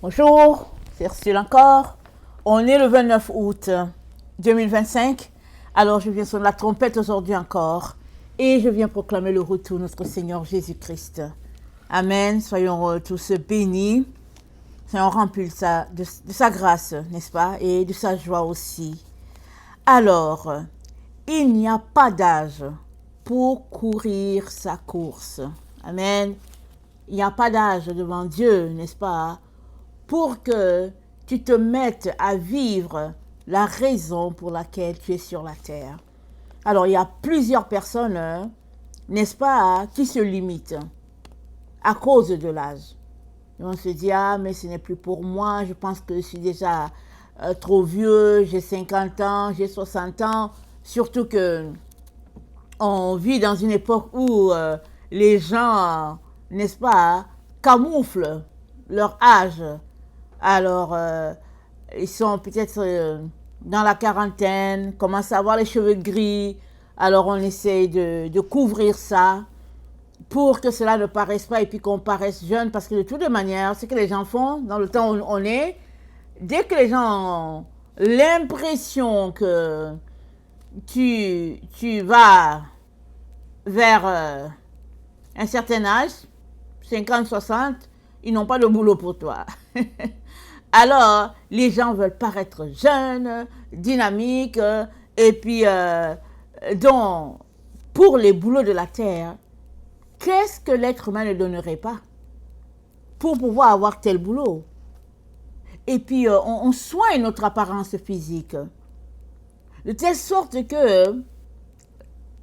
Bonjour, c'est Ursule encore. On est le 29 août 2025. Alors je viens sonner la trompette aujourd'hui encore. Et je viens proclamer le retour de notre Seigneur Jésus-Christ. Amen. Soyons tous bénis. Soyons remplis de sa grâce, n'est-ce pas? Et de sa joie aussi. Alors, il n'y a pas d'âge pour courir sa course. Amen. Il n'y a pas d'âge devant Dieu, n'est-ce pas? Pour que tu te mettes à vivre la raison pour laquelle tu es sur la terre. Alors, il y a plusieurs personnes, n'est-ce pas, qui se limitent à cause de l'âge. On se dit, ah, mais ce n'est plus pour moi, je pense que je suis déjà trop vieux, j'ai 50 ans, j'ai 60 ans. Surtout que on vit dans une époque où les gens, n'est-ce pas, camouflent leur âge. Alors, ils sont peut-être dans la quarantaine, commencent à avoir les cheveux gris. Alors, on essaye de couvrir ça pour que cela ne paraisse pas et puis qu'on paraisse jeune. Parce que de toutes les manières, ce que les gens font dans le temps où on est, dès que les gens ont l'impression que tu vas vers un certain âge, 50, 60, ils n'ont pas de boulot pour toi. Alors, les gens veulent paraître jeunes, dynamiques, et puis, donc, pour les boulots de la terre, qu'est-ce que l'être humain ne donnerait pas pour pouvoir avoir tel boulot? Et puis, on soigne notre apparence physique, de telle sorte que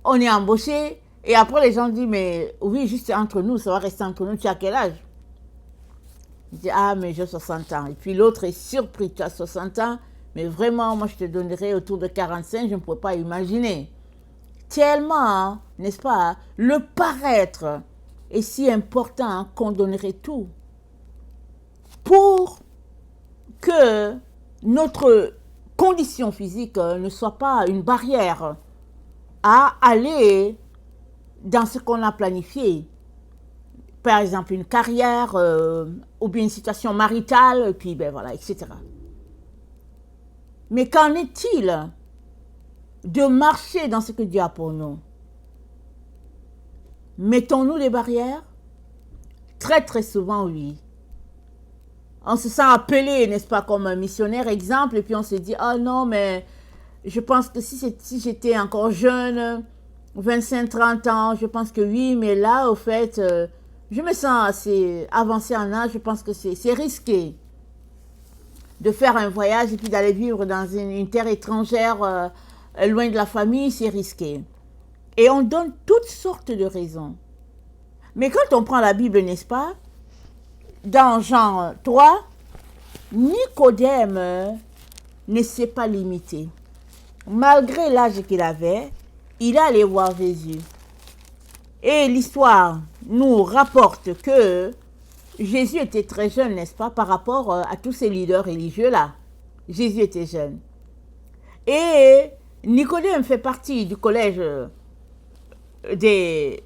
on est embauché, et après les gens disent, mais oui, juste entre nous, ça va rester entre nous, tu as quel âge? Il dit, ah, mais j'ai 60 ans. Et puis l'autre est surpris, tu as 60 ans, mais vraiment, moi, je te donnerais autour de 45, je ne pourrais pas imaginer. Tellement, n'est-ce pas, le paraître est si important qu'on donnerait tout pour que notre condition physique ne soit pas une barrière à aller dans ce qu'on a planifié. Par exemple, une carrière ou bien une situation maritale, puis ben voilà, etc. Mais qu'en est-il de marcher dans ce que Dieu a pour nous? Mettons-nous des barrières? Très très souvent, oui. On se sent appelé, n'est-ce pas, comme un missionnaire, exemple, et puis on se dit, oh non, mais je pense que si j'étais encore jeune, 25-30 ans, je pense que oui, mais là, au fait, je me sens assez avancé en âge, je pense que c'est risqué de faire un voyage et puis d'aller vivre dans une terre étrangère, loin de la famille, c'est risqué. Et on donne toutes sortes de raisons. Mais quand on prend la Bible, n'est-ce pas, dans Jean 3, Nicodème ne s'est pas limité. Malgré l'âge qu'il avait, il est allé voir Jésus. Et l'histoire nous rapporte que Jésus était très jeune, n'est-ce pas, par rapport à tous ces leaders religieux-là. Jésus était jeune. Et Nicodème fait partie du collège des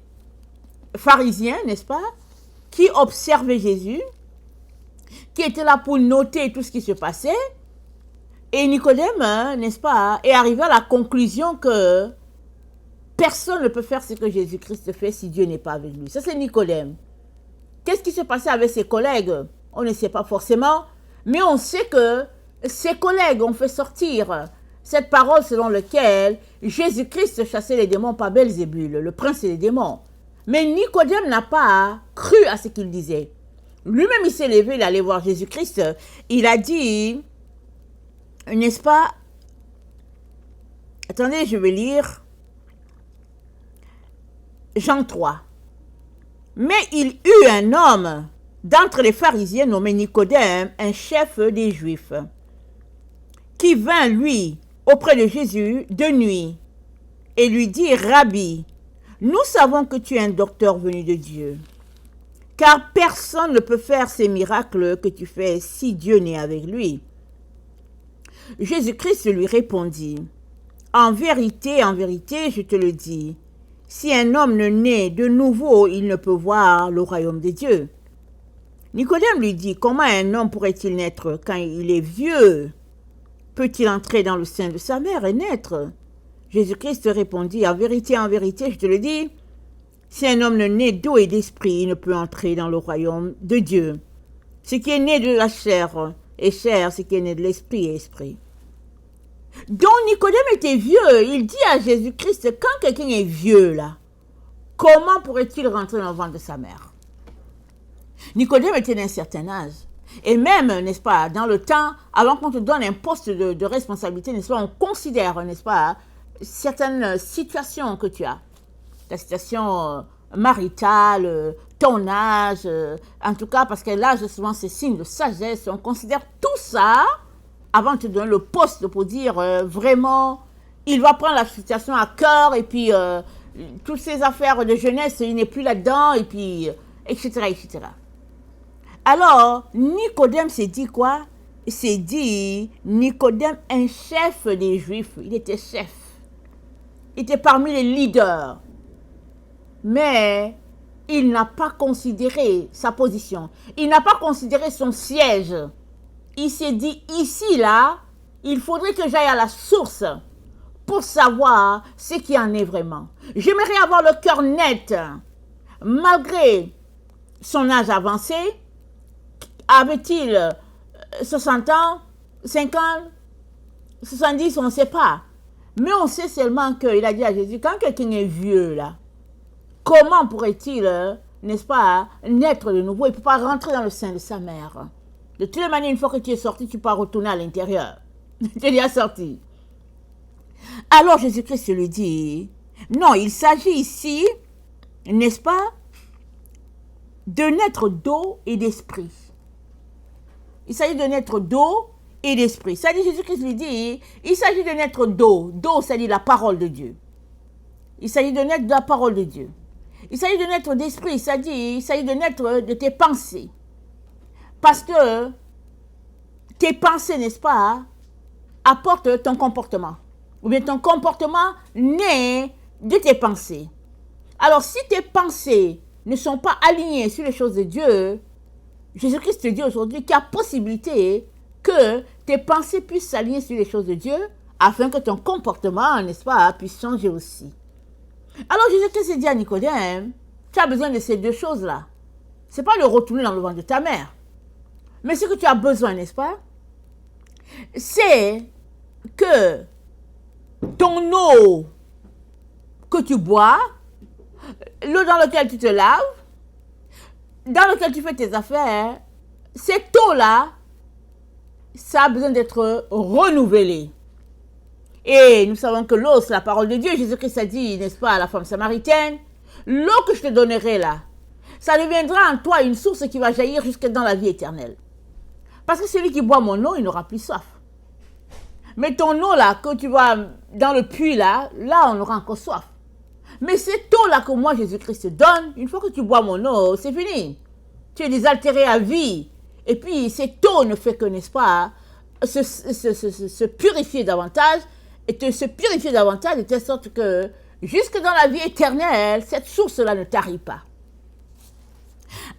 pharisiens, n'est-ce pas, qui observaient Jésus, qui étaient là pour noter tout ce qui se passait. Et Nicodème, n'est-ce pas, est arrivé à la conclusion que personne ne peut faire ce que Jésus-Christ fait si Dieu n'est pas avec lui. Ça, c'est Nicodème. Qu'est-ce qui s'est passé avec ses collègues? On ne sait pas forcément, mais on sait que ses collègues ont fait sortir cette parole selon laquelle Jésus-Christ chassait les démons par Belzébul, le prince des démons. Mais Nicodème n'a pas cru à ce qu'il disait. Lui-même, il s'est levé, il est allé voir Jésus-Christ. Il a dit, n'est-ce pas? Attendez, je vais lire. Jean 3. Mais il eut un homme d'entre les pharisiens nommé Nicodème, un chef des Juifs, qui vint, lui, auprès de Jésus de nuit, et lui dit, Rabbi, nous savons que tu es un docteur venu de Dieu, car personne ne peut faire ces miracles que tu fais si Dieu n'est avec lui. Jésus-Christ lui répondit, en vérité, je te le dis, si un homme ne naît de nouveau, il ne peut voir le royaume de Dieu. Nicodème lui dit, comment un homme pourrait-il naître quand il est vieux? Peut-il entrer dans le sein de sa mère et naître? Jésus-Christ répondit, en vérité, je te le dis, si un homme ne naît d'eau et d'esprit, il ne peut entrer dans le royaume de Dieu. Ce qui est né de la chair est chair, ce qui est né de l'esprit est esprit. Donc Nicodème était vieux. Il dit à Jésus-Christ, quand quelqu'un est vieux là, comment pourrait-il rentrer dans le ventre de sa mère? Nicodème était d'un certain âge. Et même, n'est-ce pas, dans le temps, avant qu'on te donne un poste de responsabilité, n'est-ce pas, on considère, n'est-ce pas, certaines situations que tu as. Ta situation maritale, ton âge, en tout cas, parce que l'âge, souvent, c'est signe de sagesse. On considère tout ça avant de te donner le poste pour dire vraiment, il va prendre la situation à cœur et puis toutes ces affaires de jeunesse, il n'est plus là-dedans et puis, etc., etc. Alors, Nicodème s'est dit quoi? Il s'est dit, Nicodème, un chef des Juifs, il était chef. Il était parmi les leaders. Mais il n'a pas considéré sa position. Il n'a pas considéré son siège. Il s'est dit, ici, là, il faudrait que j'aille à la source pour savoir ce qui en est vraiment. J'aimerais avoir le cœur net, malgré son âge avancé. Avait-il 60 ans, 50, 70, on ne sait pas. Mais on sait seulement qu'il a dit à Jésus, quand quelqu'un est vieux, là, comment pourrait-il, n'est-ce pas, naître de nouveau? Il ne peut pas rentrer dans le sein de sa mère. De toutes les manières, une fois que tu es sorti, tu peux retourner à l'intérieur. Tu es déjà sorti. Alors Jésus-Christ lui dit, non, il s'agit ici, n'est-ce pas, de naître d'eau et d'esprit. Il s'agit de naître d'eau et d'esprit. Ça dit, Jésus-Christ lui dit, il s'agit de naître d'eau. D'eau, ça dit la parole de Dieu. Il s'agit de naître de la parole de Dieu. Il s'agit de naître d'esprit, ça dit, il s'agit de naître de tes pensées. Parce que tes pensées, n'est-ce pas, apportent ton comportement. Ou bien ton comportement naît de tes pensées. Alors, si tes pensées ne sont pas alignées sur les choses de Dieu, Jésus-Christ te dit aujourd'hui qu'il y a possibilité que tes pensées puissent s'aligner sur les choses de Dieu afin que ton comportement, n'est-ce pas, puisse changer aussi. Alors Jésus-Christ dit à Nicodème, tu as besoin de ces deux choses-là. Ce n'est pas de retourner dans le ventre de ta mère. Mais ce que tu as besoin, n'est-ce pas, c'est que ton eau que tu bois, l'eau dans laquelle tu te laves, dans laquelle tu fais tes affaires, cette eau-là, ça a besoin d'être renouvelé. Et nous savons que l'eau, c'est la parole de Dieu. Jésus-Christ a dit, n'est-ce pas, à la femme samaritaine, l'eau que je te donnerai là, ça deviendra en toi une source qui va jaillir jusque dans la vie éternelle. Parce que celui qui boit mon eau, il n'aura plus soif. Mais ton eau là, que tu vas dans le puits là, on aura encore soif. Mais cette eau là que moi, Jésus-Christ te donne, une fois que tu bois mon eau, c'est fini. Tu es désaltéré à vie. Et puis, cette eau ne fait que, n'est-ce pas, se purifier davantage, et se purifier davantage de telle sorte que, jusque dans la vie éternelle, cette source-là ne tarit pas.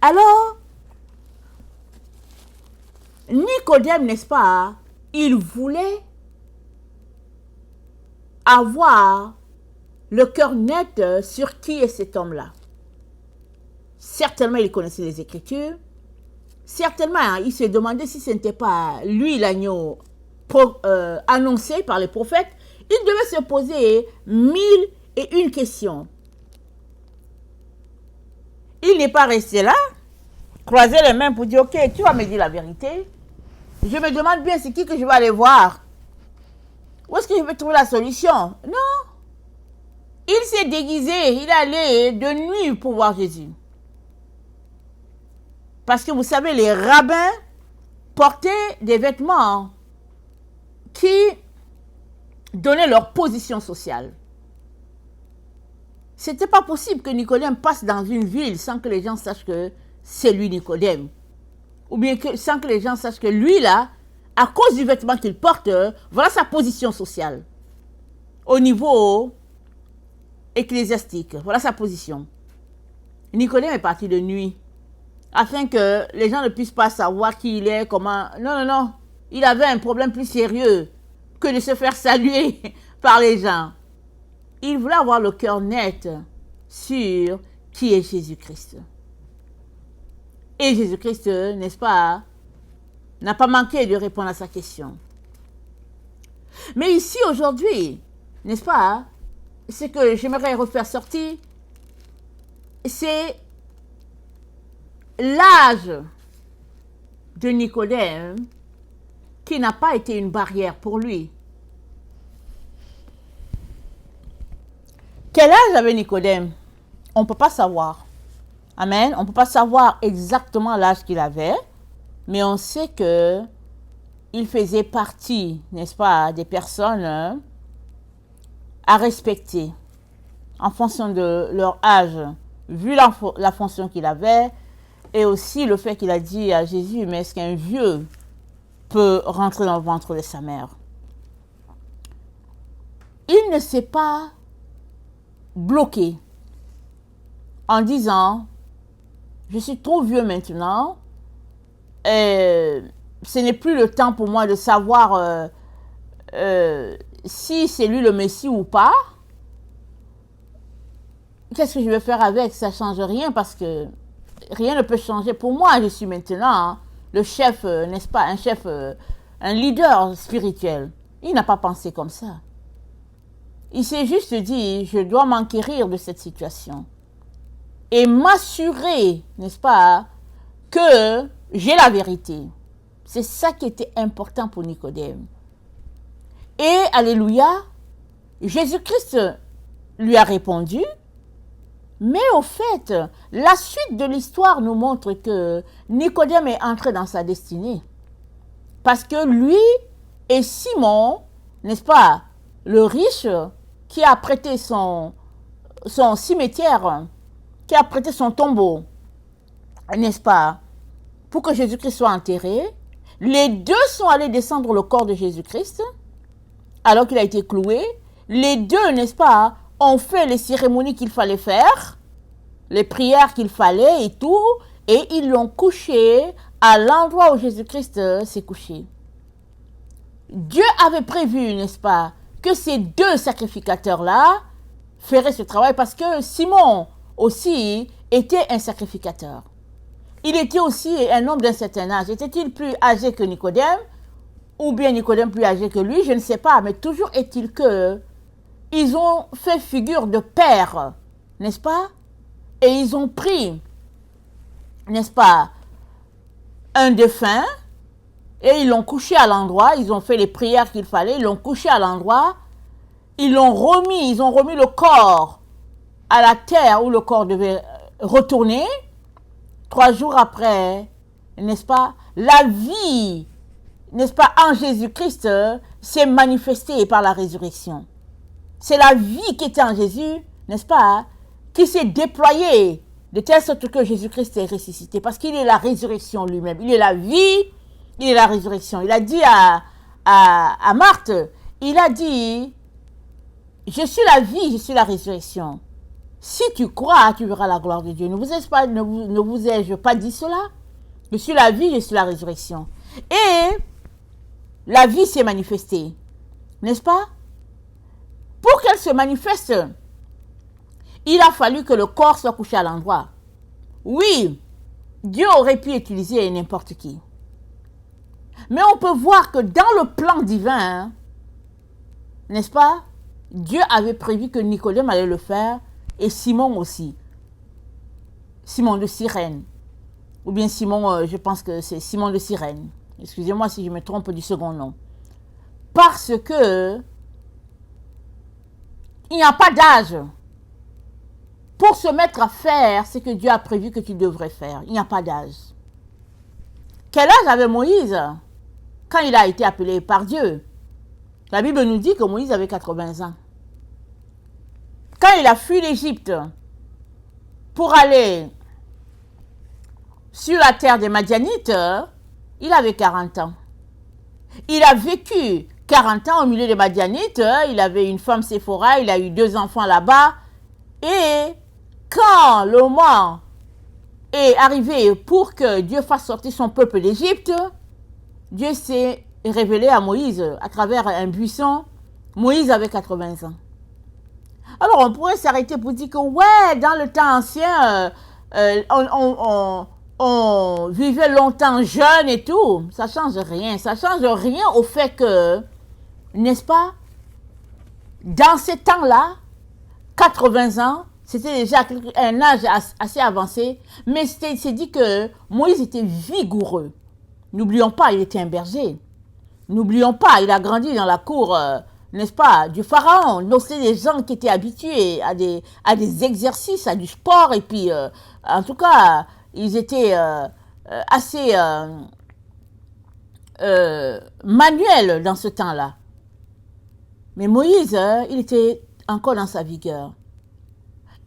Alors, Nicodème, n'est-ce pas, il voulait avoir le cœur net sur qui est cet homme-là. Certainement, il connaissait les Écritures. Certainement, il se demandait si ce n'était pas lui l'agneau annoncé par les prophètes. Il devait se poser 1001 questions. Il n'est pas resté là, croiser les mains pour dire, ok, tu vas me dire la vérité. Je me demande bien c'est qui que je vais aller voir. Où est-ce que je vais trouver la solution? Non. Il s'est déguisé, il est allé de nuit pour voir Jésus. Parce que vous savez, les rabbins portaient des vêtements qui donnaient leur position sociale. Ce n'était pas possible que Nicodème passe dans une ville sans que les gens sachent que c'est lui Nicodème. Ou bien sans que les gens sachent que lui là, à cause du vêtement qu'il porte, voilà sa position sociale. Au niveau ecclésiastique, voilà sa position. Nicodème est parti de nuit. afin que les gens ne puissent pas savoir qui il est, comment... Non, non, non. Il avait un problème plus sérieux que de se faire saluer par les gens. Il voulait avoir le cœur net sur qui est Jésus-Christ. Et Jésus-Christ, n'est-ce pas, n'a pas manqué de répondre à sa question. Mais ici, aujourd'hui, n'est-ce pas, ce que j'aimerais refaire sortir, c'est l'âge de Nicodème qui n'a pas été une barrière pour lui. Quel âge avait Nicodème? On ne peut pas savoir. Amen. On ne peut pas savoir exactement l'âge qu'il avait, mais on sait que il faisait partie, n'est-ce pas, des personnes à respecter en fonction de leur âge, vu la fonction qu'il avait, et aussi le fait qu'il a dit à Jésus, mais est-ce qu'un vieux peut rentrer dans le ventre de sa mère? Il ne s'est pas bloqué en disant, je suis trop vieux maintenant, et ce n'est plus le temps pour moi de savoir si c'est lui le Messie ou pas. Qu'est-ce que je vais faire avec? Ça ne change rien parce que rien ne peut changer. Pour moi, je suis maintenant le chef, n'est-ce pas, un chef, un leader spirituel. Il n'a pas pensé comme ça. Il s'est juste dit, je dois m'enquérir de cette situation et m'assurer, n'est-ce pas, que j'ai la vérité. C'est ça qui était important pour Nicodème. Et, alléluia, Jésus-Christ lui a répondu, mais au fait, la suite de l'histoire nous montre que Nicodème est entré dans sa destinée. Parce que lui et Simon, n'est-ce pas, le riche, qui a prêté son cimetière, qui a prêté son tombeau, n'est-ce pas, pour que Jésus-Christ soit enterré, les deux sont allés descendre le corps de Jésus-Christ, alors qu'il a été cloué. Les deux, n'est-ce pas, ont fait les cérémonies qu'il fallait faire, les prières qu'il fallait et tout, et ils l'ont couché à l'endroit où Jésus-Christ s'est couché. Dieu avait prévu, n'est-ce pas, que ces deux sacrificateurs-là feraient ce travail parce que Simon aussi était un sacrificateur. Il était aussi un homme d'un certain âge. Était-il plus âgé que Nicodème ou bien Nicodème plus âgé que lui? Je ne sais pas, mais toujours est-il que ils ont fait figure de père, n'est-ce pas? Et ils ont pris, n'est-ce pas, un défunt et ils l'ont couché à l'endroit, ils ont fait les prières qu'il fallait, ils l'ont couché à l'endroit, ils ont remis le corps à la terre où le corps devait retourner. 3 jours après, n'est-ce pas, la vie, n'est-ce pas, en Jésus-Christ s'est manifestée par la résurrection. C'est la vie qui était en Jésus, n'est-ce pas, qui s'est déployée de telle sorte que Jésus-Christ est ressuscité. Parce qu'il est la résurrection lui-même. Il est la vie, il est la résurrection. Il a dit à Marthe, il a dit, je suis la vie, je suis la résurrection. Si tu crois, tu verras la gloire de Dieu. Ne vous ai-je pas dit cela? Je suis la vie, je suis la résurrection. Et la vie s'est manifestée, n'est-ce pas? Pour qu'elle se manifeste, il a fallu que le corps soit couché à l'endroit. Oui, Dieu aurait pu utiliser n'importe qui. Mais on peut voir que dans le plan divin, n'est-ce pas, Dieu avait prévu que Nicodème allait le faire et Simon aussi. Simon de Cyrène. Ou bien Simon, je pense que c'est Simon de Cyrène. Excusez-moi si je me trompe du second nom. Parce que il n'y a pas d'âge pour se mettre à faire ce que Dieu a prévu que tu devrais faire. Il n'y a pas d'âge. Quel âge avait Moïse quand il a été appelé par Dieu? La Bible nous dit que Moïse avait 80 ans. Quand il a fui l'Égypte pour aller sur la terre des Madianites, il avait 40 ans. Il a vécu 40 ans au milieu des Madianites. Il avait une femme Séphora, il a eu 2 enfants là-bas. Et quand le moment est arrivé pour que Dieu fasse sortir son peuple d'Égypte, Dieu s'est révélé à Moïse à travers un buisson. Moïse avait 80 ans. Alors on pourrait s'arrêter pour dire que ouais, dans le temps ancien, on vivait longtemps jeune et tout. Ça change rien. Ça change rien au fait que, n'est-ce pas, dans ces temps-là, 80 ans, c'était déjà un âge assez avancé, mais c'est dit que Moïse était vigoureux. N'oublions pas, il était un berger. N'oublions pas, il a grandi dans la cour, n'est-ce pas, du pharaon. Donc, c'est des gens qui étaient habitués à des exercices, à du sport, et puis, en tout cas, ils étaient assez manuels dans ce temps-là. Mais Moïse, il était encore dans sa vigueur.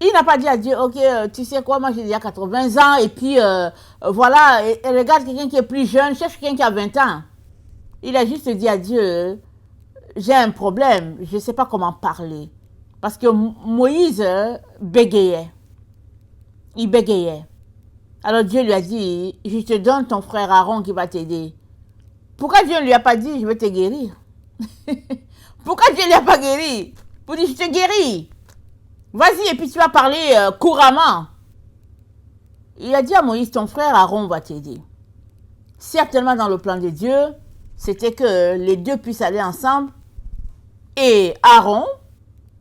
Il n'a pas dit à Dieu, ok, tu sais quoi, moi j'ai déjà 80 ans, et puis voilà, et regarde quelqu'un qui est plus jeune, cherche quelqu'un qui a 20 ans. Il a juste dit à Dieu, j'ai un problème, je ne sais pas comment parler. Parce que Moïse bégayait. Il bégayait. Alors Dieu lui a dit, je te donne ton frère Aaron qui va t'aider. Pourquoi Dieu ne lui a pas dit, je vais te guérir? Pourquoi Dieu ne lui a pas guéri? Pour dire, je te guéris. Vas-y, et puis tu vas parler couramment. Il a dit à Moïse, ton frère Aaron va t'aider. Certainement dans le plan de Dieu, c'était que les deux puissent aller ensemble. Et Aaron,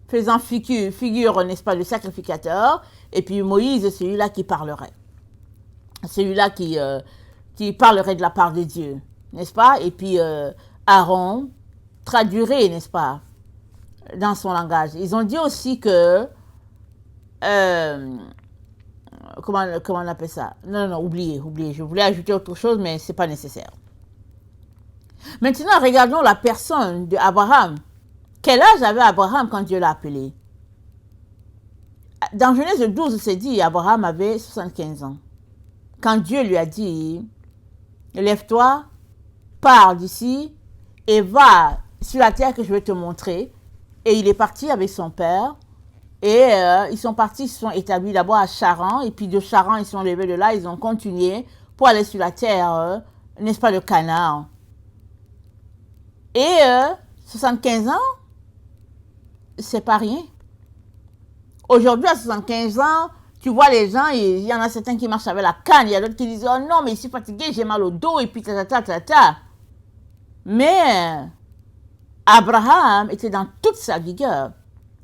faisant figure, n'est-ce pas, de sacrificateur, et puis Moïse, celui-là qui parlerait. Celui-là qui parlerait de la part de Dieu, n'est-ce pas? Et puis Aaron traduirait, n'est-ce pas, dans son langage. Ils ont dit aussi que comment on appelle ça? Non, oubliez. Je voulais ajouter autre chose, mais ce n'est pas nécessaire. Maintenant, regardons la personne d'Abraham. Quel âge avait Abraham quand Dieu l'a appelé? Dans Genèse 12, c'est dit, Abraham avait 75 ans. Quand Dieu lui a dit, lève-toi, pars d'ici et va sur la terre que je vais te montrer. Et il est parti avec son père. Et ils sont partis, ils se sont établis d'abord à Charan. Et puis de Charan, ils sont levés de là, ils ont continué pour aller sur la terre, n'est-ce pas, de Canaan. Et 75 ans, c'est pas rien. Aujourd'hui, à 75 ans, tu vois les gens, il y en a certains qui marchent avec la canne, il y a d'autres qui disent, oh non, mais je suis fatigué, j'ai mal au dos, et puis ta. Mais Abraham était dans toute sa vigueur.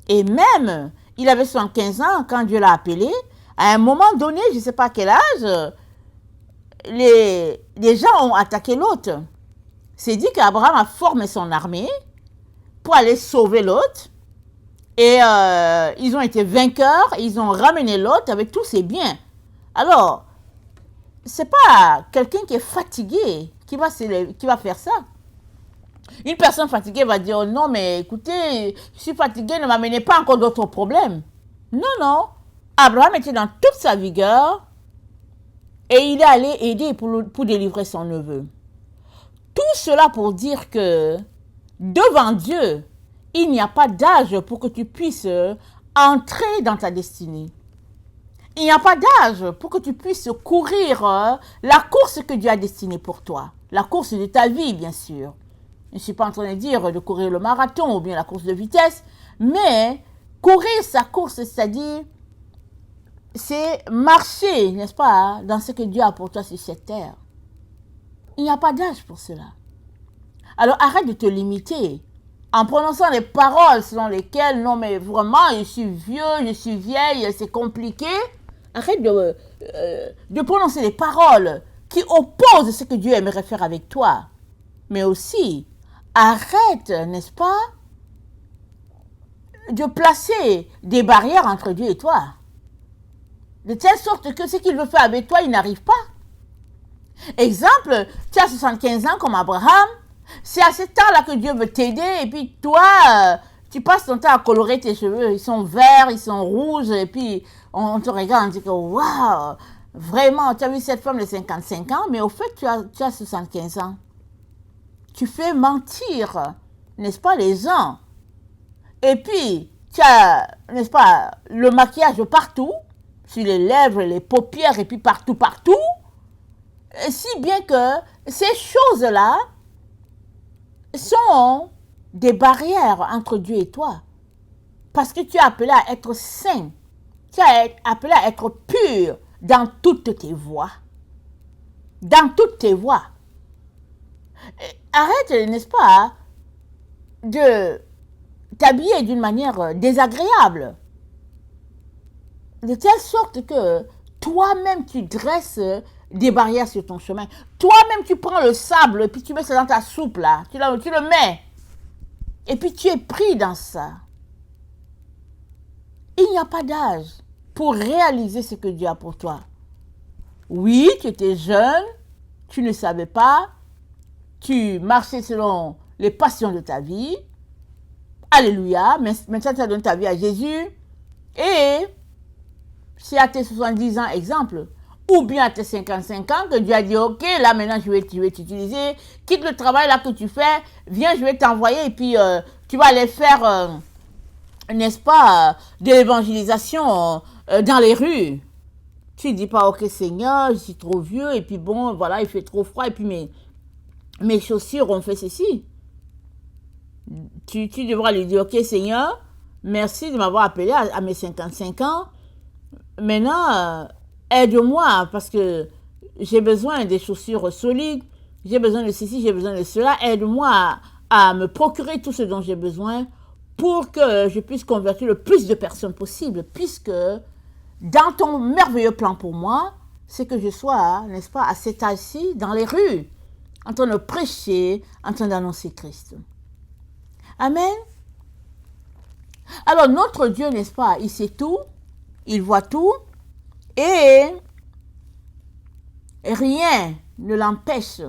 Et même, il avait 75 ans quand Dieu l'a appelé. À un moment donné, je ne sais pas quel âge, les gens ont attaqué l'autre. C'est dit qu'Abraham a formé son armée pour aller sauver l'autre. Et ils ont été vainqueurs, ils ont ramené l'autre avec tous ses biens. Alors, c'est pas quelqu'un qui est fatigué qui va faire ça. Une personne fatiguée va dire, oh non, mais écoutez, je suis fatigué, ne m'amenez pas encore d'autres problèmes. Non. Abraham était dans toute sa vigueur et il est allé aider pour délivrer son neveu. Tout cela pour dire que devant Dieu, il n'y a pas d'âge pour que tu puisses entrer dans ta destinée. Il n'y a pas d'âge pour que tu puisses courir la course que Dieu a destinée pour toi. La course de ta vie, bien sûr. Je ne suis pas en train de dire de courir le marathon ou bien la course de vitesse, mais courir sa course, c'est-à-dire, c'est marcher, n'est-ce pas, dans ce que Dieu a pour toi sur cette terre. Il n'y a pas d'âge pour cela. Alors arrête de te limiter en prononçant les paroles selon lesquelles, non mais vraiment, je suis vieux, je suis vieille, c'est compliqué. Arrête de prononcer des paroles qui opposent ce que Dieu aimerait faire avec toi. Mais aussi, arrête, n'est-ce pas, de placer des barrières entre Dieu et toi. De telle sorte que ce qu'il veut faire avec toi, il n'arrive pas. Exemple, tu as 75 ans comme Abraham, c'est à ce temps-là que Dieu veut t'aider et puis toi, tu passes ton temps à colorer tes cheveux. Ils sont verts, ils sont rouges et puis on te regarde, on dit que waouh, vraiment, tu as vu cette femme de 55 ans, mais au fait, tu as 75 ans. Tu fais mentir, n'est-ce pas, les gens. Et puis, tu as, n'est-ce pas, le maquillage partout. sur les lèvres, les paupières et puis partout, partout. Si bien que ces choses-là sont des barrières entre Dieu et toi. Parce que tu es appelé à être saint. Tu es appelé à être pur dans toutes tes voies. Dans toutes tes voies. Arrête, n'est-ce pas, de t'habiller d'une manière désagréable. De telle sorte que toi-même tu dresses des barrières sur ton chemin. Toi-même tu prends le sable et puis tu mets ça dans ta soupe là. Tu le mets. Et puis tu es pris dans ça. Il n'y a pas d'âge pour réaliser ce que Dieu a pour toi. Oui, tu étais jeune, tu ne savais pas, tu marchais selon les passions de ta vie. Alléluia, maintenant tu as donné ta vie à Jésus. Et si à tes 70 ans, exemple, ou bien à tes 55 ans, que Dieu a dit, ok, là maintenant je vais t'utiliser, quitte le travail là que tu fais, viens, je vais t'envoyer et puis tu vas aller faire, n'est-ce pas, de l'évangélisation dans les rues. Tu ne dis pas, ok Seigneur, je suis trop vieux et puis bon, voilà, il fait trop froid et puis mes chaussures ont fait ceci. Tu devras lui dire, ok Seigneur, merci de m'avoir appelé à mes 55 ans. Maintenant, aide-moi parce que j'ai besoin des chaussures solides, j'ai besoin de ceci, j'ai besoin de cela. Aide-moi à me procurer tout ce dont j'ai besoin pour que je puisse convertir le plus de personnes possible, puisque dans ton merveilleux plan pour moi, c'est que je sois, n'est-ce pas, à cet âge-ci, dans les rues, en train de prêcher, en train d'annoncer Christ. Amen. Alors, notre Dieu, n'est-ce pas, il sait tout, il voit tout, et rien ne l'empêche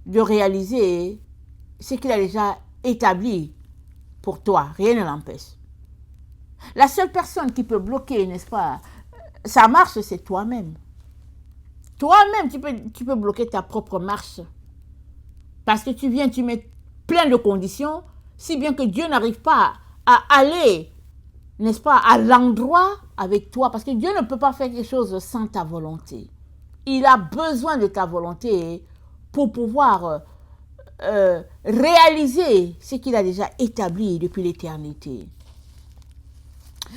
de réaliser ce qu'il a déjà établi pour toi. Rien ne l'empêche. La seule personne qui peut bloquer, n'est-ce pas, sa marche, c'est toi-même. Toi-même, tu peux bloquer ta propre marche. Parce que tu mets plein de conditions, si bien que Dieu n'arrive pas à aller, n'est-ce pas, à l'endroit avec toi. Parce que Dieu ne peut pas faire quelque chose sans ta volonté. Il a besoin de ta volonté pour pouvoir réaliser ce qu'il a déjà établi depuis l'éternité.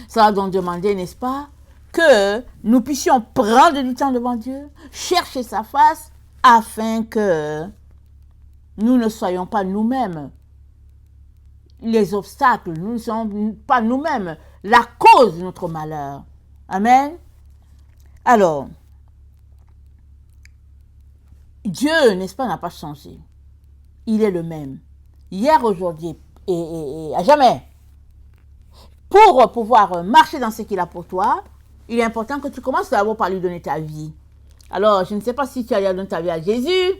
Ça va donc demander, n'est-ce pas, que nous puissions prendre du temps devant Dieu, chercher sa face, afin que nous ne soyons pas nous-mêmes les obstacles, nous ne sommes pas nous-mêmes la cause de notre malheur. Amen. Alors, Dieu, n'est-ce pas, n'a pas changé. Il est le même. Hier, aujourd'hui et à jamais. Pour pouvoir marcher dans ce qu'il a pour toi, il est important que tu commences d'abord par lui donner ta vie. Alors, je ne sais pas si tu as donné ta vie à Jésus.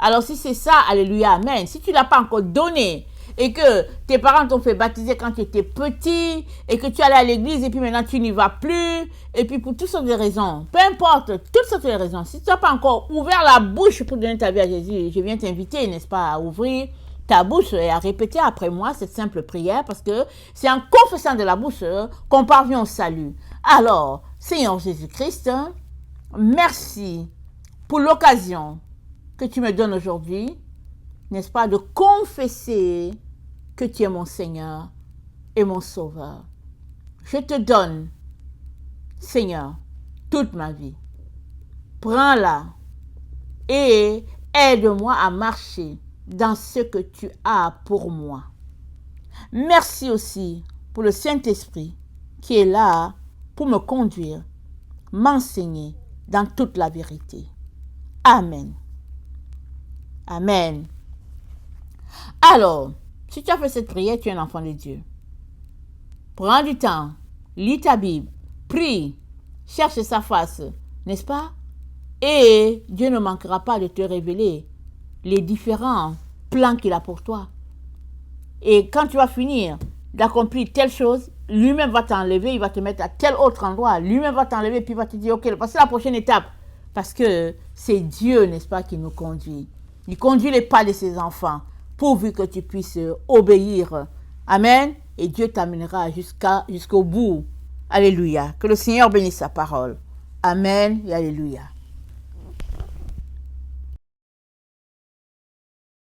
Alors, si c'est ça, alléluia, amen. Si tu ne l'as pas encore donné et que tes parents t'ont fait baptiser quand tu étais petit et que tu allais à l'église et puis maintenant tu n'y vas plus et puis pour toutes sortes de raisons, peu importe, toutes sortes de raisons, si tu n'as pas encore ouvert la bouche pour donner ta vie à Jésus, je viens t'inviter, n'est-ce pas, à ouvrir ta bouche et à répéter après moi cette simple prière parce que c'est en confessant de la bouche qu'on parvient au salut. Alors, Seigneur Jésus-Christ, merci pour l'occasion que tu me donnes aujourd'hui, n'est-ce pas, de confesser que tu es mon Seigneur et mon Sauveur. Je te donne, Seigneur, toute ma vie. Prends-la et aide-moi à marcher dans ce que tu as pour moi. Merci aussi pour le Saint-Esprit qui est là pour me conduire, m'enseigner dans toute la vérité. Amen. Amen. Alors, si tu as fait cette prière, tu es un enfant de Dieu. Prends du temps, lis ta Bible, prie, cherche sa face, n'est-ce pas? Et Dieu ne manquera pas de te révéler les différents plans qu'il a pour toi. Et quand tu vas finir d'accomplir telle chose, lui-même va t'enlever, il va te mettre à tel autre endroit, lui-même va t'enlever, puis il va te dire, ok, passez à la prochaine étape. Parce que c'est Dieu, n'est-ce pas, qui nous conduit. Il conduit les pas de ses enfants, pourvu que tu puisses obéir. Amen. Et Dieu t'amènera jusqu'au bout Alléluia. Que le Seigneur bénisse sa parole. Amen et Alléluia.